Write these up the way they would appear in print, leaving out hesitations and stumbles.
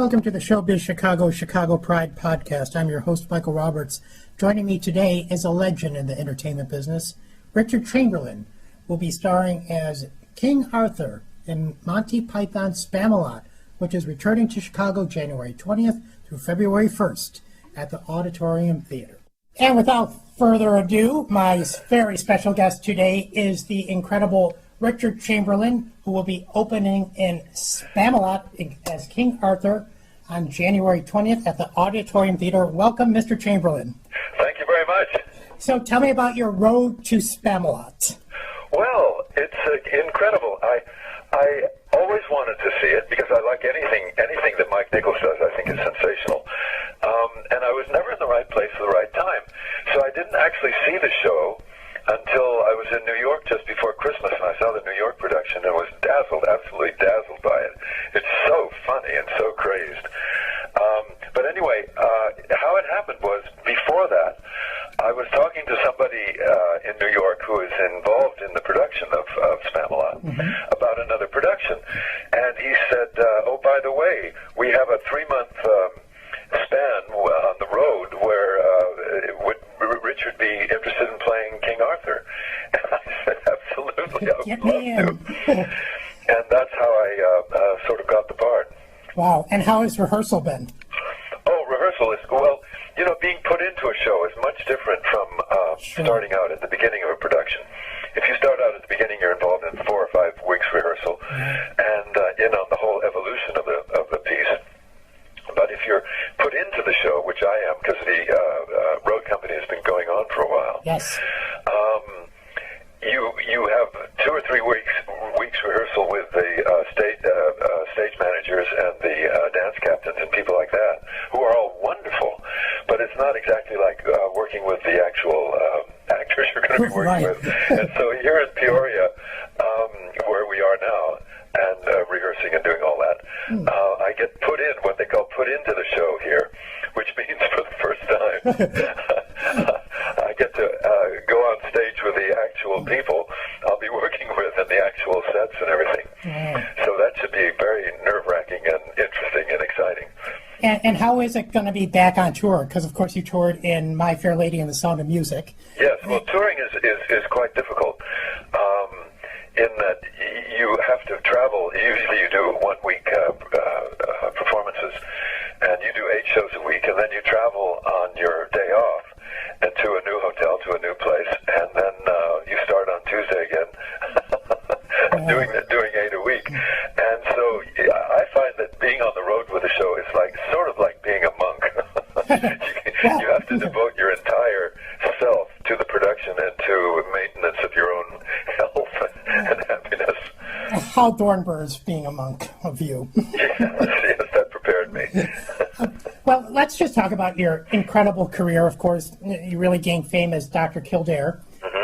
Welcome to the SHOWBIZ Chicago Pride podcast. I'm your host, Michael Roberts. Joining me today is a legend in the entertainment business. Richard Chamberlain will be starring as King Arthur in Monty Python's Spamalot, which is returning to Chicago January 20th through February 1st at the Auditorium Theater. And without further ado, my very special guest today is the incredible Richard Chamberlain, who will be opening in Spamalot as King Arthur on January 20th at the Auditorium Theater. Welcome, Mr. Chamberlain. Thank you very much. So tell me about your road to Spamalot. Well, it's incredible. I always wanted to see it because I like anything that Mike Nichols does. I think is sensational. And I was never in the right place at the right time. So I didn't actually see the show until I was in New York just before Christmas, and I saw the New York production and was dazzled, absolutely dazzled by it. It's so funny and so crazed. But anyway, how it happened was, before that, I was talking to somebody in New York who is involved in the production of Spamalot about another production. And he said, oh, by the way, we have a 3-month span on the road where would Richard be interested in playing King Arthur? And I said, absolutely, I would love to. And that's how I sort of got the part. Wow. And how has rehearsal been? Oh, rehearsal is, well, you know, being put into a show is much different from starting out at the beginning of a production. If you start out at the beginning, you're involved in 4 or 5 weeks rehearsal and in on the whole evolution of the piece. But if you're put into the show, which I am, because the road company has been going on for a while, yes, you have 2 or 3 weeks rehearsal with the stage managers and the dance captains and people like that, who are all wonderful. But it's not exactly like working with the actual actors you're going to be working with. And so here in Peoria, where we are now, and rehearsing and doing all that, I get put in, what they call put into the show here, which means for the first time, I get to go on stage with the actual people I'll be working with and the actual sets and everything. So that should be very nerve-wracking and interesting and exciting. And how is it going to be back on tour? Because, of course, you toured in My Fair Lady and the Sound of Music. Yes, well, touring is quite difficult in that you have to travel. Usually you do 1-week performances, and you do 8 shows a week, and then you travel on your day off and to a new hotel, to a new place, and then you start on Tuesday again, doing 8 a week. And so I find that being on the road with a show is like sort of like being a monk. You have to devote your entire self to the production and to maintenance of your own health and happiness. How Dornberg's being a monk of you. Yes, that prepared me. Well, let's just talk about your incredible career. Of course, you really gained fame as Dr. Kildare.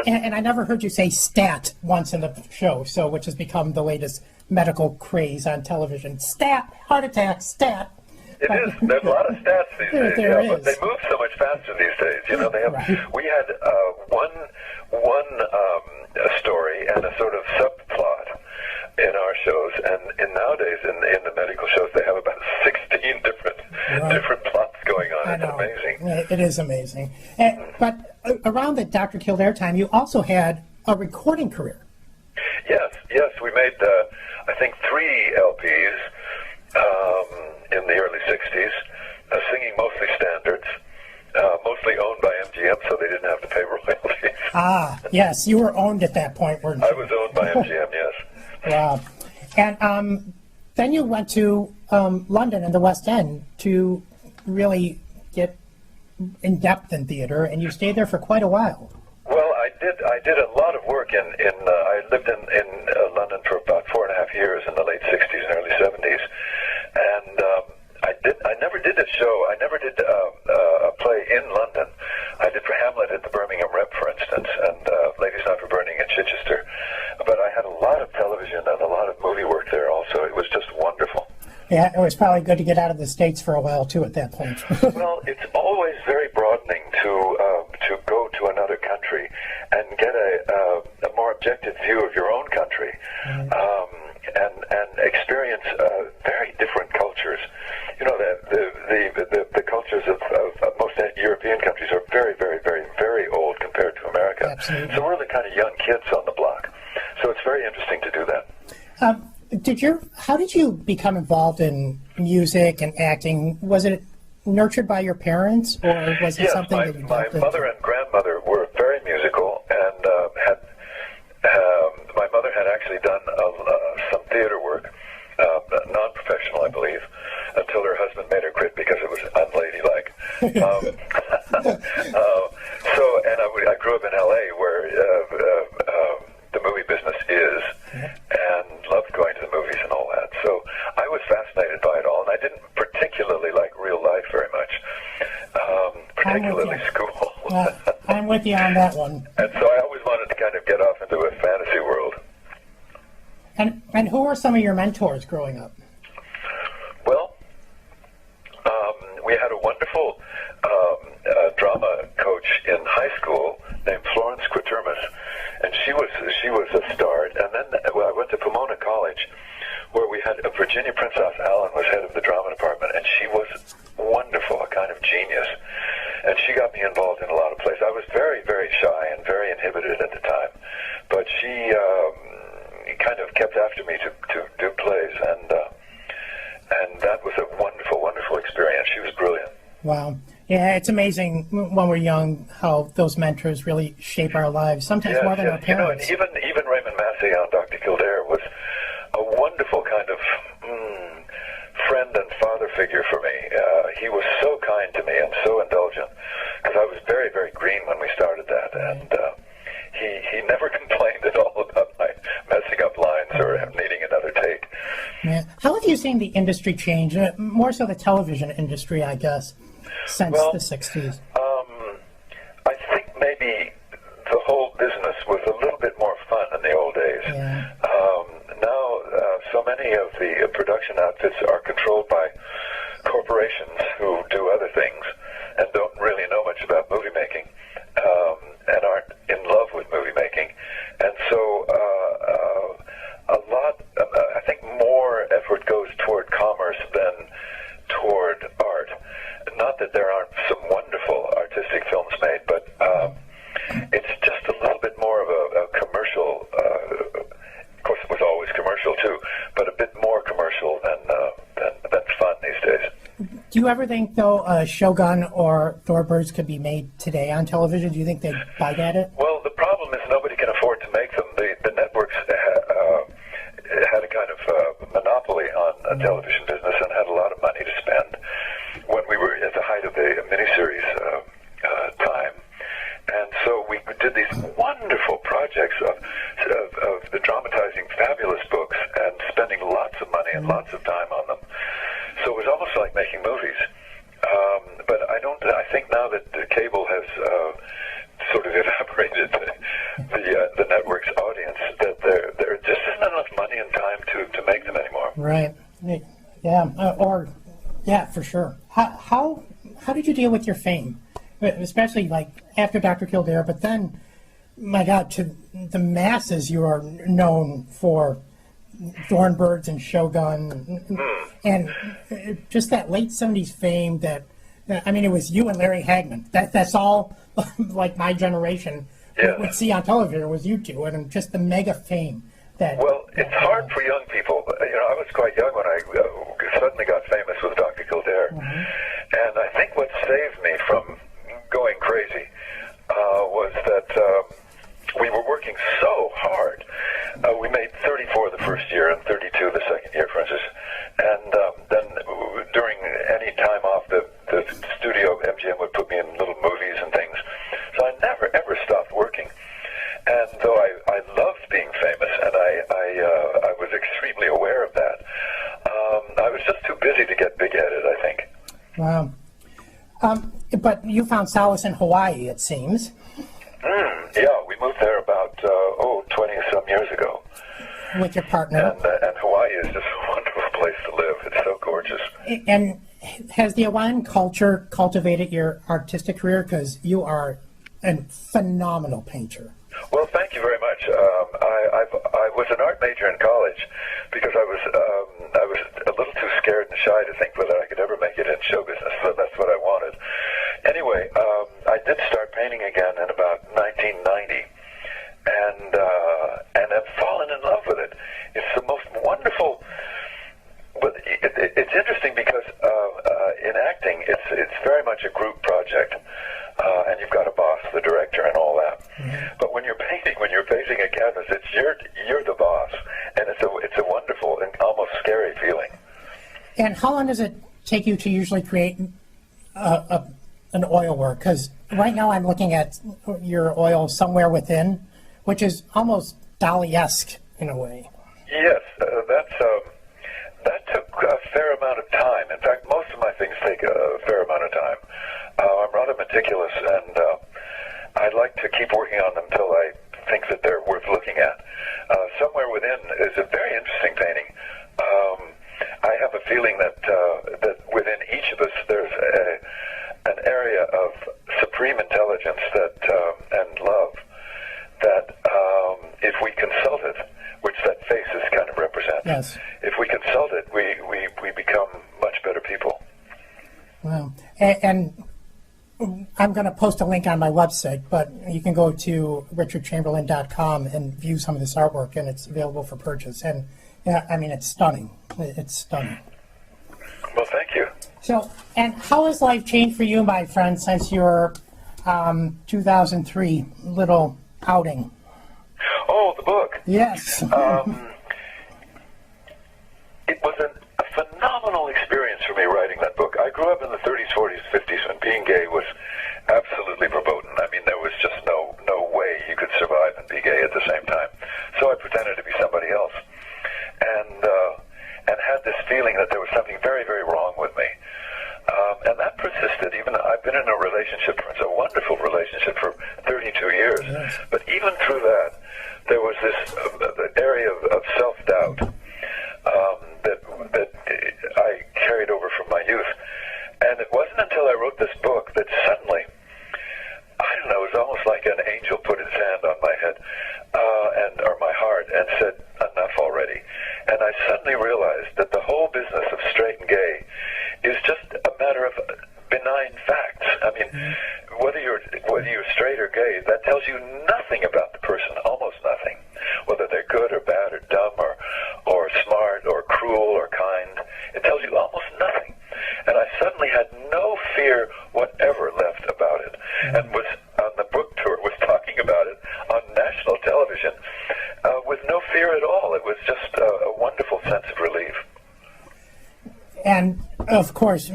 And I never heard you say stat once in the show, which has become the latest medical craze on television. Stat, heart attack, stat. It is. There's a lot of stats these days. But they move so much faster these days. You know, they have. We had one story and a sort of subplot in our shows, and nowadays in the medical shows they have about 16 different plots going on. It's amazing. It is amazing. But around the Dr. Kildare time, you also had a recording career. Yes. We made I think 3 LPs. In the early 60s, singing mostly standards, mostly owned by MGM, so they didn't have to pay royalties. Ah, yes, you were owned at that point, weren't you? I was owned by MGM, yes. Wow. And then you went to London and the West End to really get in-depth in theater, and you stayed there for quite a while. Well, I did a lot of work I lived in London for about 4.5 years in the late 60s and early 70s. And I never did a show. I never did a play in London. I did for Hamlet at the Birmingham Rep, for instance, and Ladies Not for Burning in Chichester. But I had a lot of television and a lot of movie work there also. It was just wonderful. Yeah, it was probably good to get out of the States for a while, too, at that point. Well, it's always very broadening to go to another country and get a more objective view of your own country and experience very different cultures you know, the cultures of most European countries are very, very, very, very old compared to America. Absolutely. So we're the kind of young kids on the block. So it's very interesting to do that. How did you become involved in music and acting? Was it nurtured by your parents, or was it something that you my mother and grandmother were very musical, and my mother had actually done some theater work, non-professional, I believe, until her husband made her quit because it was unladylike. I grew up in L.A. where the movie business is, and loved going to the movies and all that. So I was fascinated by it all, and I didn't particularly like real life very much, particularly school. I'm with you on that one. And so I always wanted to kind of get off into a fantasy world. And who were some of your mentors growing up? Well, we had a wonderful drama coach in high school named Florence Quitermus, and she was a star. And then I went to Pomona College, where we had Virginia Princess Allen was head of the drama department, and she was wonderful, a kind of genius. And she got me involved in a lot of plays. I was very, very shy and very inhibited at the time, but she kind of kept after me to do plays, and that was a wonderful, wonderful experience. She was brilliant. Wow. Yeah, it's amazing when we're young how those mentors really shape our lives, sometimes more than our parents. You know, and even Raymond Massey on Dr. Kildare was a wonderful kind of friend and father figure for me. He was so kind to me and so indulgent, because I was very, very green when we started that, and he never complained at all about my messing up lines or needing another take. Yeah. How have you seen the industry change, more so the television industry, I guess, since the 60s? I think maybe the whole business was a little bit more fun in the old days. Yeah. Now, so many of the production outfits are controlled by corporations who do other things and don't really know much about movie making, and aren't in love with movie making. And so I think more effort goes toward commerce than toward art. Not that there aren't some wonderful artistic films made, but it's just a little bit more of a commercial. Of course, it was always commercial too, but a bit more commercial than fun these days. Do you ever think, though, Shogun or Thorbirds could be made today on television? Do you think they'd bite at it? Well, the problem is nobody can afford to make them. The networks had a kind of monopoly on a television business and had a lot of money to spend when we were at the height of the miniseries time. And so we did these wonderful projects of dramatizing fabulous books and spending lots of money and lots of time on them. So it was almost like making movies. But I think now that the cable has sort of evaporated the network's audience, that there just isn't enough money and time to make them anymore. Right. Yeah, for sure. How did you deal with your fame, especially like after Dr. Kildare? But then, my God, to the masses, you are known for Thorbirds and Shogun, and just that late '70s fame. That I mean, it was you and Larry Hagman. That's all. Like my generation would see on television was you two, and just the mega fame. It's hard for young people. You know, I was quite young when I suddenly got famous with Dr. Kildare, and I think what saved me from going crazy was that we were working so hard. We made 34 the first year and 32 the second year, for instance, and then during any time off, the studio, MGM would put me in little movies and things, so I never ever stopped working. And though I loved being famous, and I was extremely aware of that, I was just too busy to get big-headed, I think. Wow. But you found solace in Hawaii, it seems. Yeah, we moved there about 20-some years ago. With your partner. And Hawaii is just a wonderful place to live. It's so gorgeous. And has the Hawaiian culture cultivated your artistic career? Because you are a phenomenal painter. Well, thank you very much. I was an art major in college because I was a little too scared and shy to think whether I could ever make it in show business, but that's what I wanted. Anyway, I did start painting again in about 1990, and I've fallen in love with it. It's the most wonderful. But it's interesting because in acting, it's very much a group project, and you've got a boss, the director, and all that. Mm-hmm. But when you're painting, when you're facing a canvas, it's you're the boss, and it's a wonderful and almost scary feeling. And how long does it take you to usually create an oil work? Because right now I'm looking at your oil Somewhere Within, which is almost Dali-esque in a way. Yes, that took a fair amount of time. In fact, most of my things take a fair amount of time. I'm rather meticulous, and I like to keep working on them until I think that they're worth looking at. Somewhere Within is a very interesting painting. I have a feeling that within each of us there's an area of supreme intelligence and love that if we consult it, which that face is kind of represents. Yes. If we consult it, we become much better people. Wow. And I'm going to post a link on my website, but you can go to richardchamberlain.com and view some of this artwork, and it's available for purchase. And yeah, I mean, it's stunning. It's stunning. Well, thank you. So, and how has life changed for you, my friend, since your 2003 little outing? Oh, the book. Yes. It was a phenomenal experience for me writing that book. I grew up in the 30s, 40s, 50s when being gay was absolutely verboten. I mean, there was just no way you could survive and be gay at the same time. So I pretended to be somebody else, and had this feeling that there was something very, very wrong with me. And that persisted. Even I've been in a relationship, it's a wonderful relationship for 32 years. Yes. But even through that, there was this area of self-doubt that I carried over from my youth. And it wasn't until I wrote this book that suddenly, I don't know, it was almost like an angel put his hand on my head or my heart and said, enough already. And I suddenly realized that the whole business of straight and gay is just a matter of benign facts. I mean, whether you're straight or gay, that tells you nothing about the person, almost nothing. Whether they're good or bad or dumb or smart or cruel or kind, it tells you almost nothing. And I suddenly had no fear whatever left about it, and was on the book tour, was talking about it on national television with no fear at all. It was just a wonderful sense of relief. And of course,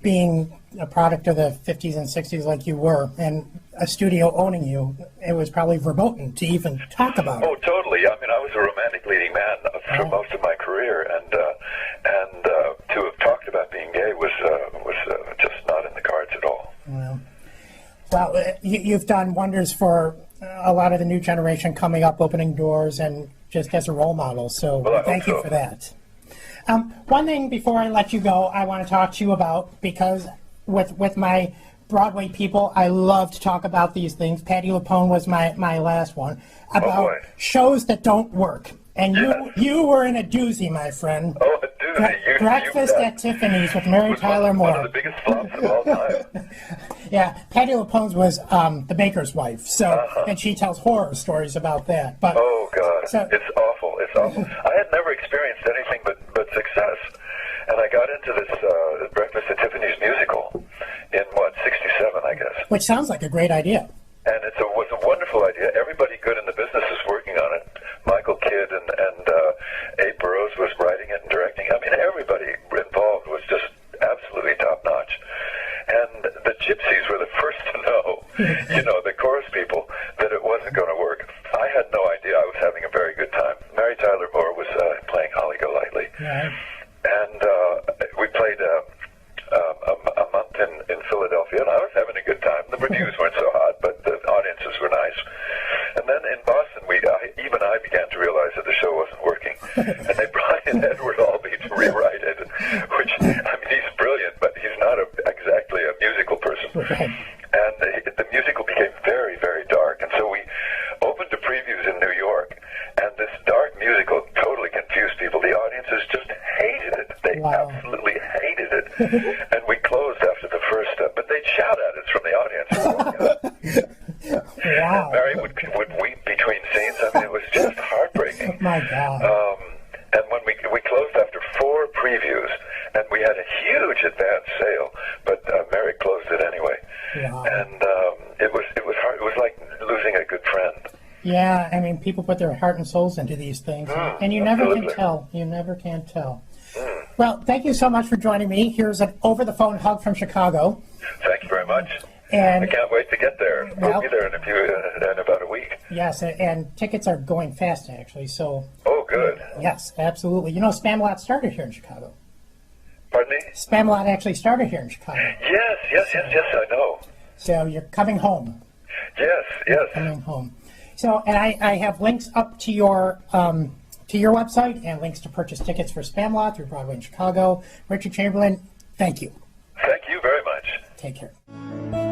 being a product of the 50s and 60s like you were, and a studio owning you, it was probably verboten to even talk about it. Oh, totally. I mean, I was a romantic leading man through most of my career, and to have talked about being gay was just not in the cards at all. Well, you've done wonders for a lot of the new generation coming up, opening doors, and just as a role model. So well, thank you for that. One thing before I let you go, I want to talk to you about, because with my Broadway people, I love to talk about these things. Patti Lupone was my last one, about shows that don't work. And you were in a doozy, my friend. Oh, a doozy. Breakfast at Tiffanys with Mary Tyler Moore. One of the biggest flops of all time. Yeah, Patti Lupone's was the baker's wife, so and she tells horror stories about that. But oh God, so, it's awful. It's awful. I had never experienced anything but success, and I got into this Breakfast at Tiffanys Musical in '67, I guess. Which sounds like a great idea. And it was a wonderful idea. Everybody good in the business is working on it. Michael Kidd and Abe Burrows was writing it and directing. I mean, everybody involved was just absolutely top notch. And the gypsies were the first to know, the chorus people, that it wasn't going to work. I had no idea. I was having a very good time. Mary Tyler Moore was playing Holly Golightly. Right. And we played a month in Philadelphia, and I was having a good time. The reviews weren't so hot, but the audiences were nice. And then in Boston, even I began to realize that the show wasn't working. And they brought in Edward Albee to rewrite it, which, I mean, he's brilliant, but he's not exactly a musical person. Right. And the musical became very, very dark. And so we opened to previews in New York, and this dark musical totally confused people. The audiences just hated it. They absolutely and we closed after the first, but they'd shout at us from the audience. Wow. And Mary would weep between scenes. I mean, it was just heartbreaking. My God. And when we closed after 4 previews, and we had a huge advance sale, but Mary closed it anyway. Wow. And it was hard. It was like losing a good friend. Yeah, I mean, people put their heart and souls into these things, and you never can tell. You never can tell. Well, thank you so much for joining me. Here's an over-the-phone hug from Chicago. Thank you very much. And I can't wait to get there. We'll be there in about a week. Yes, and tickets are going fast, actually. So. Oh, good. Yes, absolutely. You know, Spamalot started here in Chicago. Pardon me? Spamalot actually started here in Chicago. Yes, I know. So you're coming home. Yes. Coming home. So, and I have links up to your website and links to purchase tickets for Spamalot through Broadway in Chicago. Richard Chamberlain, thank you. Thank you very much. Take care.